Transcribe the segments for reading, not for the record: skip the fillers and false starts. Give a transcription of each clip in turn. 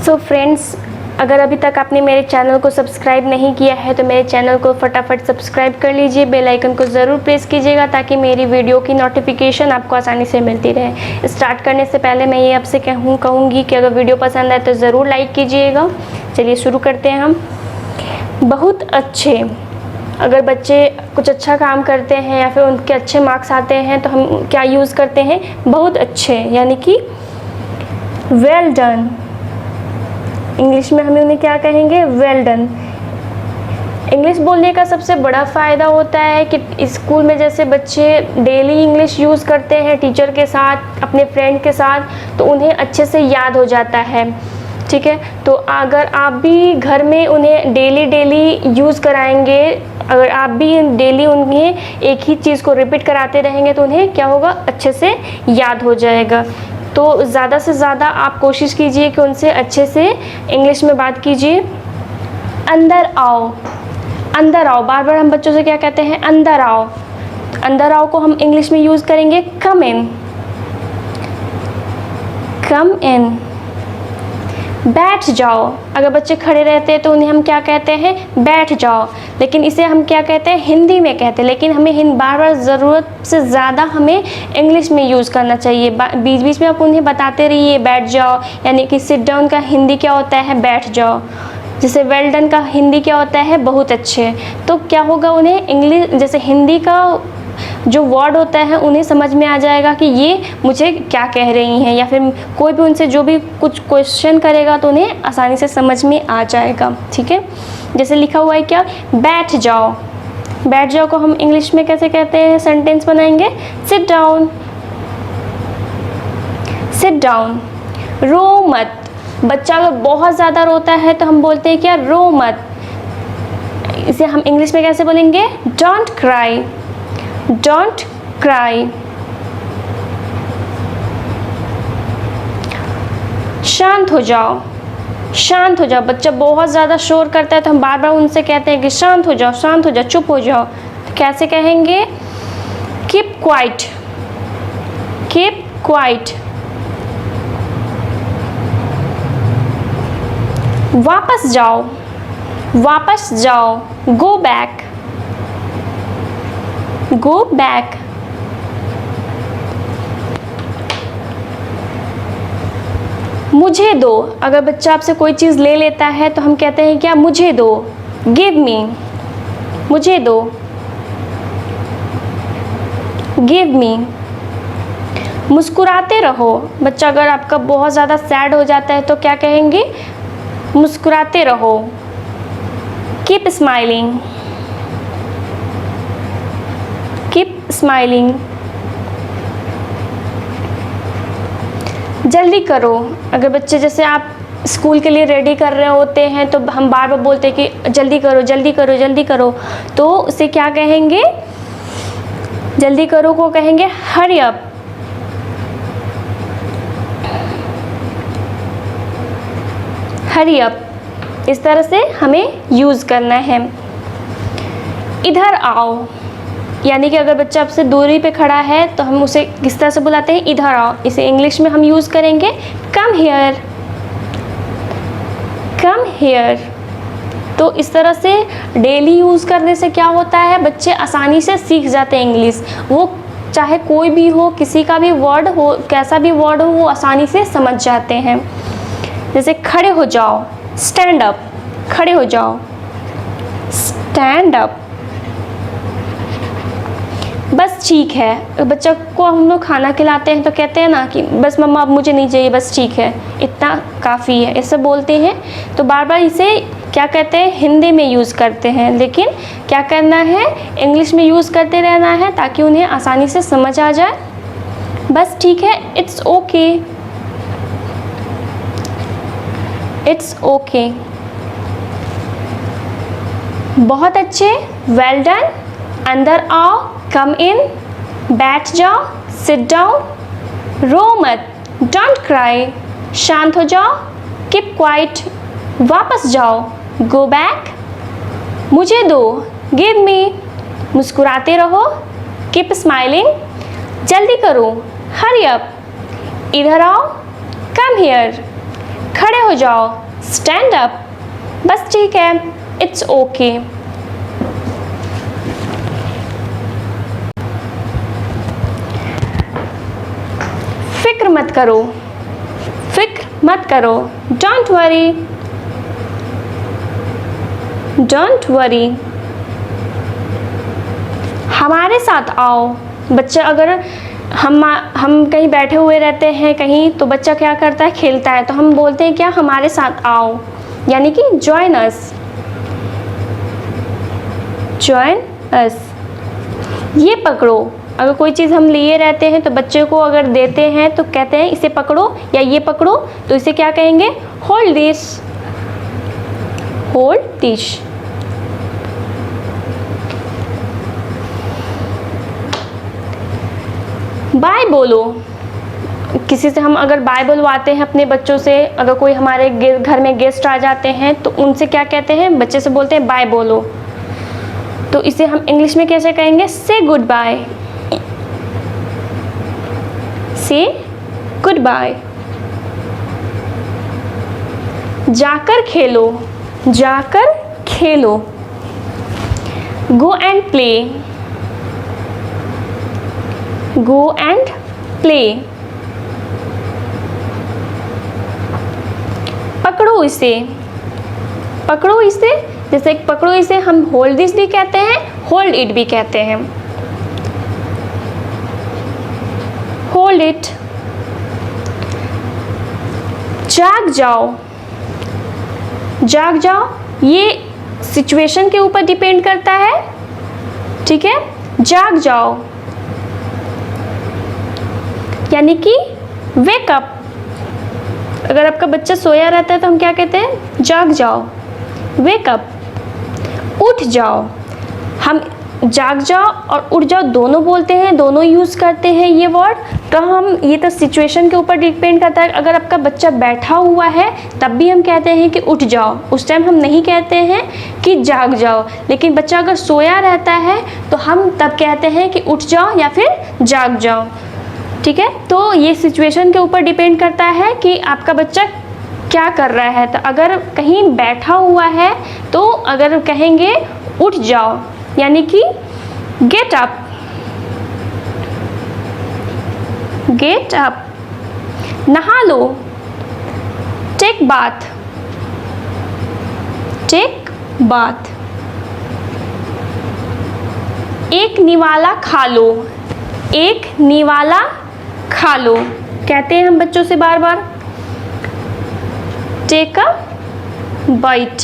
So friends, अगर अभी तक आपने मेरे चैनल को सब्सक्राइब नहीं किया है तो मेरे चैनल को फटाफट सब्सक्राइब कर लीजिए, बेल आइकन को ज़रूर प्रेस कीजिएगा ताकि मेरी वीडियो की नोटिफिकेशन आपको आसानी से मिलती रहे। स्टार्ट करने से पहले मैं ये आपसे कहूँगी कि अगर वीडियो पसंद आए तो ज़रूर लाइक कीजिएगा। चलिए शुरू करते हैं हम। बहुत अच्छे, अगर बच्चे कुछ अच्छा काम करते हैं या फिर उनके अच्छे मार्क्स आते हैं तो हम क्या यूज़ करते हैं? बहुत अच्छे, यानी कि वेल डन। इंग्लिश में हम उन्हें क्या कहेंगे? Well done. इंग्लिश बोलने का सबसे बड़ा फ़ायदा होता है कि स्कूल में जैसे बच्चे डेली इंग्लिश यूज़ करते हैं टीचर के साथ, अपने फ्रेंड के साथ, तो उन्हें अच्छे से याद हो जाता है। ठीक है, तो अगर आप भी घर में उन्हें डेली यूज़ कराएंगे, अगर आप भी डेली उन्हें एक ही चीज़ को रिपीट कराते रहेंगे तो उन्हें क्या होगा? अच्छे से याद हो जाएगा। तो ज़्यादा से ज़्यादा आप कोशिश कीजिए कि उनसे अच्छे से इंग्लिश में बात कीजिए। अंदर आओ, अंदर आओ। बार बार हम बच्चों से क्या कहते हैं? अंदर आओ। अंदर आओ को हम इंग्लिश में यूज़ करेंगे कम इन, कम इन। बैठ जाओ, अगर बच्चे खड़े रहते हैं तो उन्हें हम क्या कहते हैं? बैठ जाओ। लेकिन इसे हम क्या कहते हैं? हिंदी में कहते हैं, लेकिन हमें बार बार ज़रूरत से ज़्यादा हमें इंग्लिश में यूज़ करना चाहिए। बीच बीच में आप उन्हें बताते रहिए बैठ जाओ, यानी कि सिट डाउन का हिंदी क्या होता है? बैठ जाओ। जैसे वेल डन का हिंदी क्या होता है? बहुत अच्छे। तो क्या होगा? उन्हें इंग्लिश जैसे हिंदी का जो वर्ड होता है उन्हें समझ में आ जाएगा कि ये मुझे क्या कह रही हैं, या फिर कोई भी उनसे जो भी कुछ क्वेश्चन करेगा तो उन्हें आसानी से समझ में आ जाएगा। ठीक है, जैसे लिखा हुआ है क्या? बैठ जाओ। बैठ जाओ को हम इंग्लिश में कैसे कहते हैं? सेंटेंस बनाएंगे सिट डाउन, सिट डाउन। रो मत, बच्चा अगर बहुत ज़्यादा रोता है तो हम बोलते हैं क्या? रो मत। इसे हम इंग्लिश में कैसे बोलेंगे? Don't cry, don't cry. शांत हो जाओ, शांत हो जाओ। बच्चा बहुत ज़्यादा शोर करता है तो हम बार बार उनसे कहते हैं कि शांत हो जाओ, शांत हो जाओ, चुप हो जाओ। तो कैसे कहेंगे? Keep quiet, keep quiet. वापस जाओ, वापस जाओ। Go back, go back. मुझे दो, अगर बच्चा आपसे कोई चीज़ ले लेता है तो हम कहते हैं क्या? मुझे दो, गिव मी, मुझे दो, गिव मी। मुस्कुराते रहो, बच्चा अगर आपका बहुत ज़्यादा सैड हो जाता है तो क्या कहेंगे? मुस्कुराते रहो। Keep smiling, keep smiling. जल्दी करो, अगर बच्चे जैसे आप स्कूल के लिए रेडी कर रहे होते हैं तो हम बार बार बोलते हैं कि जल्दी करो, जल्दी करो, जल्दी करो, तो उसे क्या कहेंगे? जल्दी करो को कहेंगे हरी अप, हरी अप। इस तरह से हमें यूज़ करना है। इधर आओ, यानी कि अगर बच्चा आपसे दूरी पे खड़ा है तो हम उसे किस तरह से बुलाते हैं? इधर आओ। इसे इंग्लिश में हम यूज़ करेंगे कम हियर, कम हियर। तो इस तरह से डेली यूज़ करने से क्या होता है? बच्चे आसानी से सीख जाते हैं इंग्लिश। वो चाहे कोई भी हो, किसी का भी वर्ड हो, कैसा भी वर्ड हो, वो आसानी से समझ जाते हैं। जैसे खड़े हो जाओ, स्टैंड अप, खड़े हो जाओ, स्टैंड अप। बस ठीक है, बच्चा को हम लोग खाना खिलाते हैं तो कहते हैं ना कि बस मम्मा अब मुझे नहीं चाहिए, बस ठीक है, इतना काफ़ी है, ऐसे बोलते हैं। तो बार बार इसे क्या कहते हैं? हिंदी में यूज़ करते हैं, लेकिन क्या करना है? इंग्लिश में यूज़ करते रहना है ताकि उन्हें आसानी से समझ आ जाए। बस ठीक है, इट्स ओके, इट्स ओके। बहुत अच्छे, वेल डन। अंदर आओ, कम इन। बैठ जाओ, सिट डाउन। रो मत, डोंट क्राई। शांत हो जाओ, कीप क्वाइट। वापस जाओ, गो बैक। मुझे दो, गिव मी। मुस्कुराते रहो, कीप स्माइलिंग, जल्दी करो, हरी अप, इधर आओ, कम हियर, खड़े हो जाओ, स्टैंड अप, बस ठीक है, इट्स ओके। फिक्र मत करो, फिक्र मत करो, डोंट वरी, डोंट वरी। हमारे साथ आओ, बच्चा अगर हम कहीं बैठे हुए रहते हैं कहीं, तो बच्चा क्या करता है, खेलता है, तो हम बोलते हैं क्या, हमारे साथ आओ, यानी कि जॉइन अस, जॉइन अस। ये पकड़ो, अगर कोई चीज़ हम लिए रहते हैं तो बच्चे को अगर देते हैं तो कहते हैं इसे पकड़ो या ये पकड़ो, तो इसे क्या कहेंगे, hold this, hold this. Bye बोलो, किसी से हम अगर बाय बुलवाते हैं अपने बच्चों से, अगर कोई हमारे घर में गेस्ट आ जाते हैं तो उनसे क्या कहते हैं, बच्चे से बोलते हैं बाय बोलो, तो इसे हम इंग्लिश में कैसे कहेंगे, से गुड बाय, से गुड बाय। जाकर खेलो, जाकर खेलो, go and play, go and play. पकड़ो इसे, पकड़ो इसे, जैसे पकड़ो इसे हम होल्ड दिस भी कहते हैं, होल्ड इट भी कहते हैं, होल्ड इट। जाग जाओ, जाग जाओ, ये सिचुएशन के ऊपर डिपेंड करता है, ठीक है, जाग जाओ यानी कि वेक अप। अगर आपका बच्चा सोया रहता है तो हम क्या कहते हैं, जाग जाओ, वेक अप, उठ जाओ। हम जाग जाओ और उठ जाओ दोनों बोलते हैं, दोनों यूज़ करते हैं ये वर्ड। तो हम ये तो सिचुएशन के ऊपर डिपेंड करता है, अगर आपका बच्चा बैठा हुआ है तब भी हम कहते हैं कि उठ जाओ, उस टाइम हम नहीं कहते हैं कि जाग जाओ। लेकिन बच्चा अगर सोया रहता है तो हम तब कहते हैं कि उठ जाओ या फिर जाग जाओ, ठीक है। तो ये सिचुएशन के ऊपर डिपेंड करता है कि आपका बच्चा क्या कर रहा है। तो अगर कहीं बैठा हुआ है तो अगर कहेंगे उठ जाओ यानी कि गेट अप, गेट अप। नहा लो, टेक बाथ, टेक बाथ। एक निवाला खा लो, एक निवाला खा लो, कहते हैं हम बच्चों से बार बार, take a bite,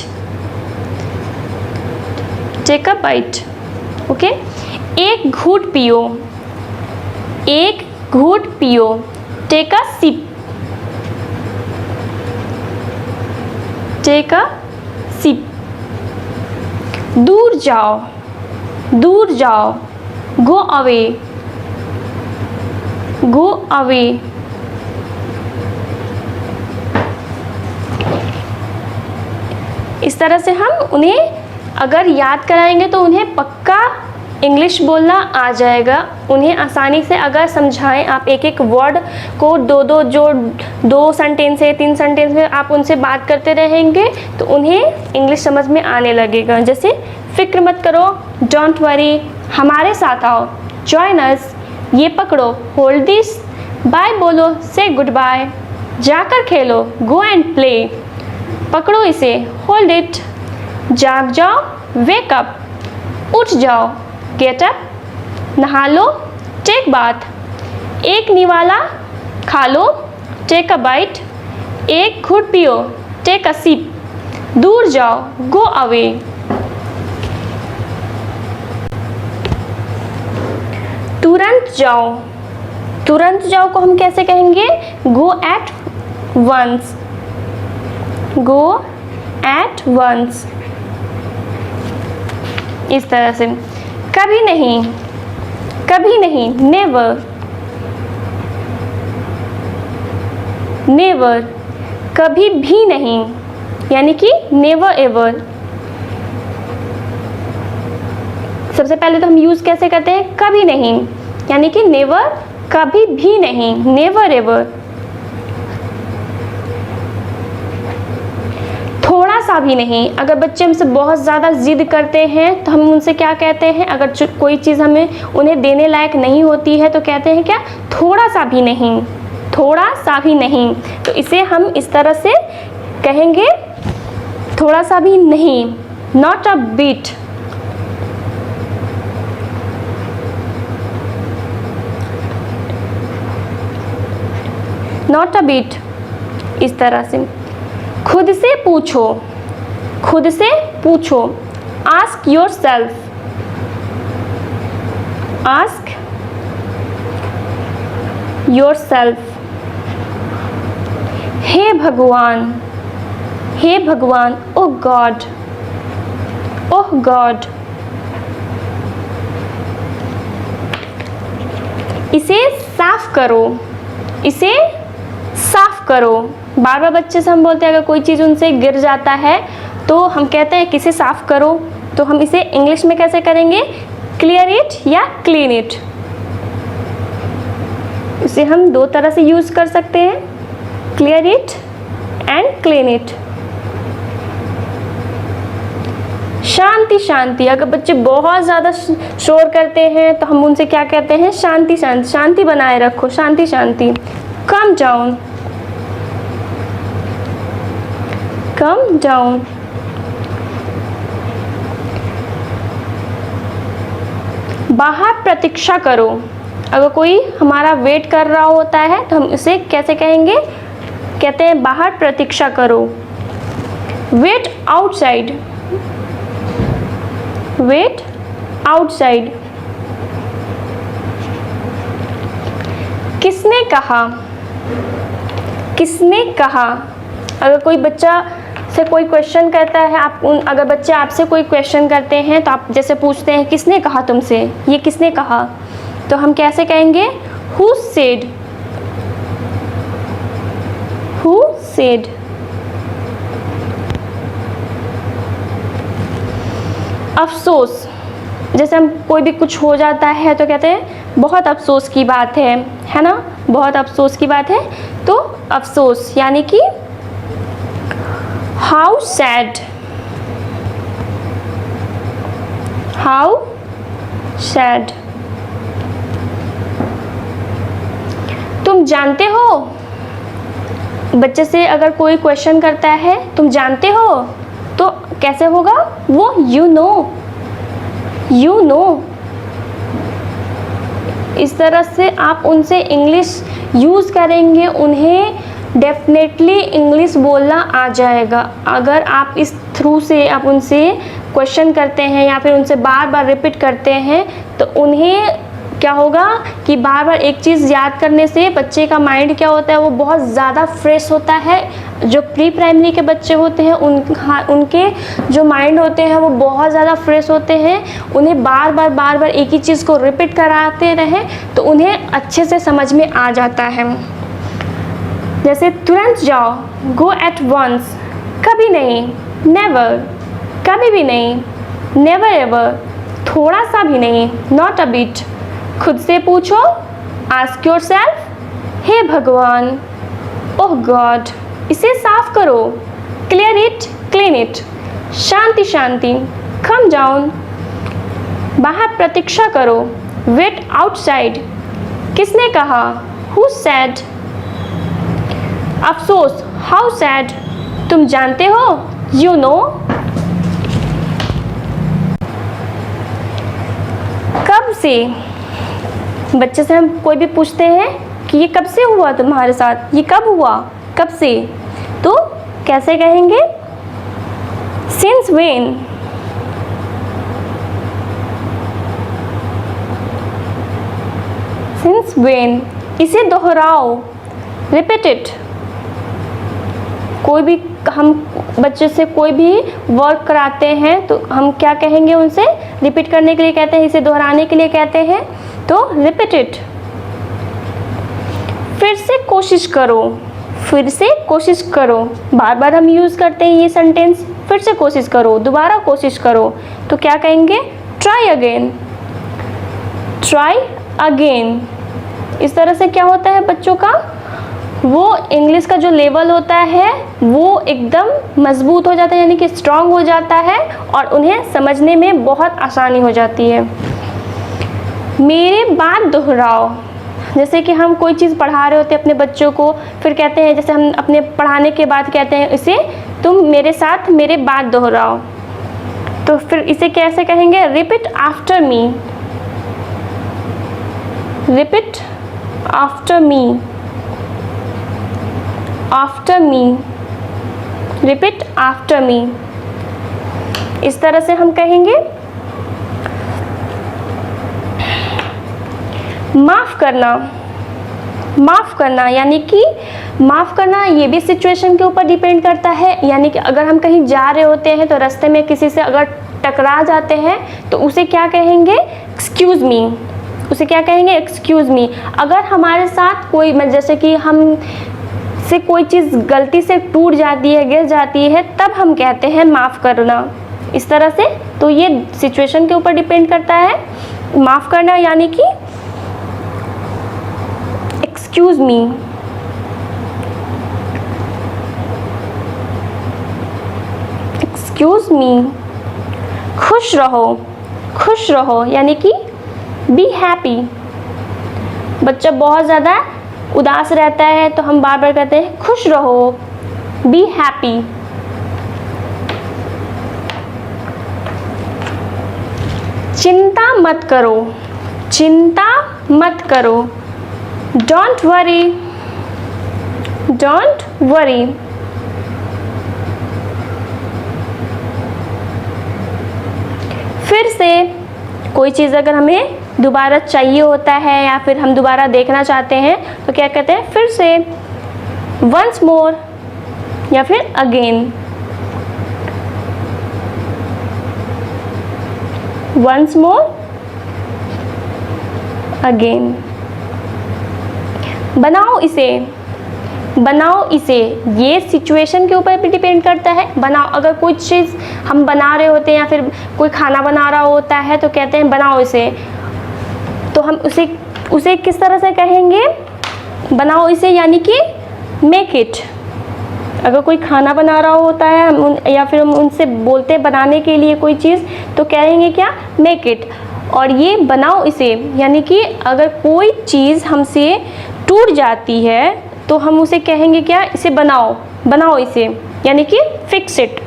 take a bite, okay. एक घूंट पियो, एक घूंट पियो, take a sip, take a sip. दूर जाओ, दूर जाओ, गो अवे, गो अवे। इस तरह से हम उन्हें अगर याद कराएंगे तो उन्हें पक्का इंग्लिश बोलना आ जाएगा। उन्हें आसानी से अगर समझाएं आप एक एक वर्ड को, दो सेंटेंस है 3 सेंटेंस में आप उनसे बात करते रहेंगे तो उन्हें इंग्लिश समझ में आने लगेगा। जैसे फिक्र मत करो, डोंट वरी, हमारे साथ आओ, जॉइन अस, ये पकड़ो, होल्ड दिस, बाय बोलो, से गुड बाय, जाकर खेलो, गो एंड प्ले, पकड़ो इसे, होल्ड इट, जाग जाओ, वेक अप, उठ जाओ, गेट अप, नहा लो, टेक बाथ, एक निवाला खा लो, टेक अ बाइट, एक घूंट पियो, टेक अ सिप, दूर जाओ, गो अवे। तुरंत जाओ, तुरंत जाओ को हम कैसे कहेंगे, go at once, go at once. इस तरह से। कभी नहीं, कभी नहीं, नेवर, नेवर, कभी भी नहीं यानी कि नेवर एवर। सबसे पहले तो हम यूज़ कैसे करते हैं, कभी नहीं, यानी कि नेवर, कभी भी नहीं, नेवर एवर। थोड़ा सा भी नहीं, अगर बच्चे हमसे बहुत ज़्यादा जिद करते हैं तो हम उनसे क्या कहते हैं, अगर कोई चीज़ हमें उन्हें देने लायक नहीं होती है तो कहते हैं क्या, थोड़ा सा भी नहीं, थोड़ा सा भी नहीं। तो इसे हम इस तरह से कहेंगे, थोड़ा सा भी नहीं, not a bit. Not a bit, इस तरह से। खुद से पूछो, खुद से पूछो, ask yourself, ask yourself. हे भगवान, हे भगवान, ओ गॉड, ओह गॉड। इसे साफ करो, इसे साफ करो। बार बार बच्चे से हम बोलते हैं, अगर कोई चीज़ उनसे गिर जाता है तो हम कहते हैं किसे साफ करो, तो हम इसे इंग्लिश में कैसे करेंगे, क्लियर इट या क्लीन इट। इसे हम दो तरह से यूज़ कर सकते हैं, clear it and clean it. शांति शांति, अगर बच्चे बहुत ज़्यादा शोर करते हैं तो हम उनसे क्या कहते हैं, शांति शांति, शांति बनाए रखो, शांति शांति। Come down, come down. बाहर प्रतीक्षा करो, अगर कोई हमारा वेट कर रहा होता है तो हम इसे कैसे कहेंगे, कहते हैं बाहर प्रतीक्षा करो। Wait outside, wait outside. किसने कहा, किसने कहा, अगर कोई बच्चा से कोई क्वेश्चन करता है, अगर बच्चे आपसे कोई क्वेश्चन करते हैं तो आप जैसे पूछते हैं किसने कहा तुमसे, ये किसने कहा, तो हम कैसे कहेंगे, हु सेड, हु सेड। अफसोस, जैसे हम कोई भी कुछ हो जाता है तो कहते हैं बहुत अफसोस की बात है ना, बहुत अफसोस की बात है, तो अफसोस यानी कि हाउ सैड, हाउ सैड। तुम जानते हो, बच्चे से अगर कोई क्वेश्चन करता है तुम जानते हो तो कैसे होगा वो, यू नो, यू नो। इस तरह से आप उनसे इंग्लिश यूज़ करेंगे, उन्हें डेफिनेटली इंग्लिश बोलना आ जाएगा। अगर आप इस थ्रू से आप उनसे क्वेश्चन करते हैं या फिर उनसे बार बार रिपीट करते हैं तो उन्हें क्या होगा कि बार बार एक चीज़ याद करने से बच्चे का माइंड क्या होता है, वो बहुत ज़्यादा फ्रेश होता है। जो प्री प्राइमरी के बच्चे होते हैं उनके जो माइंड होते हैं वो बहुत ज़्यादा फ्रेश होते हैं। उन्हें बार बार एक ही चीज़ को रिपीट कराते रहें तो उन्हें अच्छे से समझ में आ जाता है। जैसे तुरंत जाओ, गो एट वंस, कभी नहीं, नेवर, कभी भी नहीं, नेवर एवर, थोड़ा सा भी नहीं, नॉट अ बिट। खुद से पूछो, आस्क योर सेल्फ, हे भगवान, ओह गॉड। इसे साफ करो, क्लियर इट, क्लीन इट। शांति शांति, कम डाउन। बाहर प्रतीक्षा करो, वेट आउटसाइड। किसने कहा, हु सेड। अफसोस, हाउ सैड। तुम जानते हो, यू नो। कब से, बच्चे से हम कोई भी पूछते हैं कि ये कब से हुआ तुम्हारे साथ, ये कब हुआ, कब से, तो कैसे कहेंगे, सिंस व्हेन। Since when. इसे दोहराओ, रिपीट इट। कोई भी हम बच्चे से कोई भी वर्क कराते हैं तो हम क्या कहेंगे, उनसे रिपीट करने के लिए कहते हैं, इसे दोहराने के लिए कहते हैं, तो रिपीट इट। फिर से कोशिश करो, फिर से कोशिश करो। बार बार हम यूज़ करते हैं ये सेंटेंस, फिर से कोशिश करो, दोबारा कोशिश करो, तो क्या कहेंगे, ट्राई अगेन, ट्राई अगेन। इस तरह से क्या होता है बच्चों का, वो इंग्लिश का जो लेवल होता है वो एकदम मजबूत हो जाता है, यानी कि स्ट्रांग हो जाता है और उन्हें समझने में बहुत आसानी हो जाती है। मेरे बात दोहराओ, जैसे कि हम कोई चीज़ पढ़ा रहे होते हैं अपने बच्चों को, फिर कहते हैं, जैसे हम अपने पढ़ाने के बाद कहते हैं इसे तुम मेरे साथ मेरे बात दोहराओ, तो फिर इसे कैसे कहेंगे, repeat after me, repeat after me, after me, repeat after me. इस तरह से हम कहेंगे। माफ़ करना, माफ़ करना यानी कि माफ़ करना ये भी सिचुएशन के ऊपर डिपेंड करता है, यानी कि अगर हम कहीं जा रहे होते हैं तो रास्ते में किसी से अगर टकरा जाते हैं तो उसे क्या कहेंगे, एक्सक्यूज़ मी, उसे क्या कहेंगे, एक्सक्यूज़ मी। अगर हमारे साथ कोई, जैसे कि हम से कोई चीज़ गलती से टूट जाती है, गिर जाती है, तब हम कहते हैं माफ़ करना, इस तरह से। तो ये सिचुएशन के ऊपर डिपेंड करता है। माफ़ करना यानी कि एक्सक्यूज़ मी, एक्सक्यूज़ मी। खुश रहो, खुश रहो यानी कि बी हैप्पी। बच्चा बहुत ज़्यादा उदास रहता है तो हम बार बार कहते हैं खुश रहो, बी हैप्पी। चिंता मत करो, चिंता मत करो, डोंट वरी, डोंट वरी। फिर से कोई चीज़ अगर हमें दोबारा चाहिए होता है या फिर हम दोबारा देखना चाहते हैं तो क्या कहते हैं, फिर से, वंस मोर या फिर अगेन, वंस मोर अगेन। बनाओ इसे, बनाओ इसे, ये सिचुएशन के ऊपर भी डिपेंड करता है। बनाओ, अगर कोई चीज़ हम बना रहे होते हैं या फिर कोई खाना बना रहा होता है तो कहते हैं बनाओ इसे, तो हम उसे किस तरह से कहेंगे, बनाओ इसे यानी कि मेक इट। अगर कोई खाना बना रहा होता है या फिर हम उनसे बोलते हैं बनाने के लिए कोई चीज़ तो कहेंगे क्या, मेक इट। और ये बनाओ इसे यानी कि अगर कोई चीज़ हमसे टूट जाती है तो हम उसे कहेंगे क्या, इसे बनाओ, बनाओ इसे यानी कि फिक्स इट।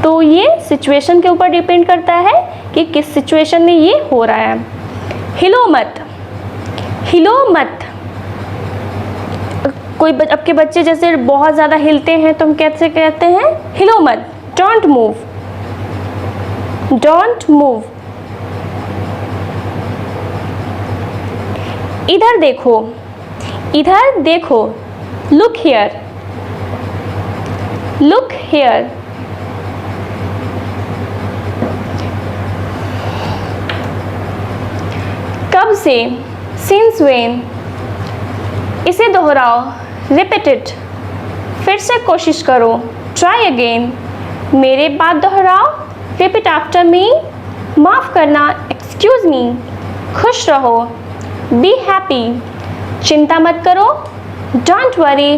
तो ये सिचुएशन के ऊपर डिपेंड करता है कि किस सिचुएशन में ये हो रहा है। हिलो मत, हिलो मत। कोई आपके बच्चे जैसे बहुत ज़्यादा हिलते हैं तो हम कैसे कहते हैं, हिलो मत, डोंट मूव, डोंट मूव। इधर देखो, इधर देखो, लुक हियर, लुक हियर। कब से, सिंस व्हेन। इसे दोहराओ, रिपीट इट, फिर से कोशिश करो, ट्राई अगेन। मेरे बात दोहराओ, रिपीट आफ्टर मी। माफ़ करना, एक्सक्यूज़ मी। खुश रहो, बी हैप्पी। चिंता मत करो, डोंट वरी।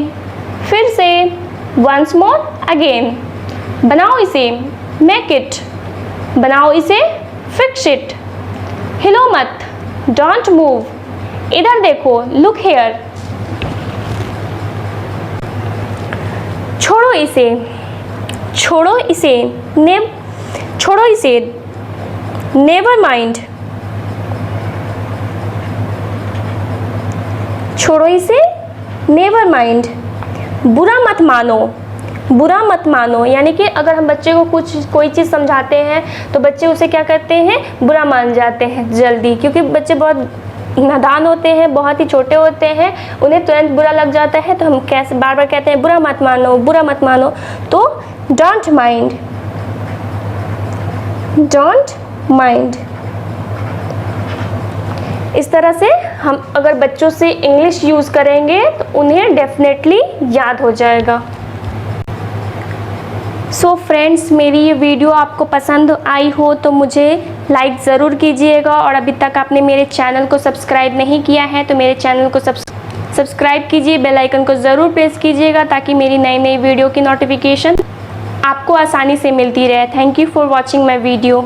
फिर से, वंस मोर अगेन। बनाओ इसे, मेक इट। बनाओ इसे, फिक्स इट। हिलो मत, डोंट मूव। इधर देखो, लुक हियर। छोड़ो इसे, छोड़ो इसे, छोड़ो इसे, नेवर माइंड। छोड़ो इसे, नेवर माइंड। बुरा मत मानो, बुरा मत मानो यानी कि अगर हम बच्चे को कोई चीज़ समझाते हैं तो बच्चे उसे क्या करते हैं, बुरा मान जाते हैं जल्दी, क्योंकि बच्चे बहुत नादान होते हैं, बहुत ही छोटे होते हैं, उन्हें तुरंत बुरा लग जाता है। तो हम कैसे बार बार कहते हैं बुरा मत मानो, बुरा मत मानो। तो डोंट माइंड, डोंट माइंड। इस तरह से हम अगर बच्चों से इंग्लिश यूज़ करेंगे तो उन्हें डेफिनेटली याद हो जाएगा। सो फ्रेंड्स, मेरी ये वीडियो आपको पसंद आई हो तो मुझे लाइक ज़रूर कीजिएगा, और अभी तक आपने मेरे चैनल को सब्सक्राइब नहीं किया है तो मेरे चैनल को सब्सक्राइब कीजिए, बेल आइकन को ज़रूर प्रेस कीजिएगा ताकि मेरी नई नई वीडियो की नोटिफिकेशन आपको आसानी से मिलती रहे। Thank you for watching my video.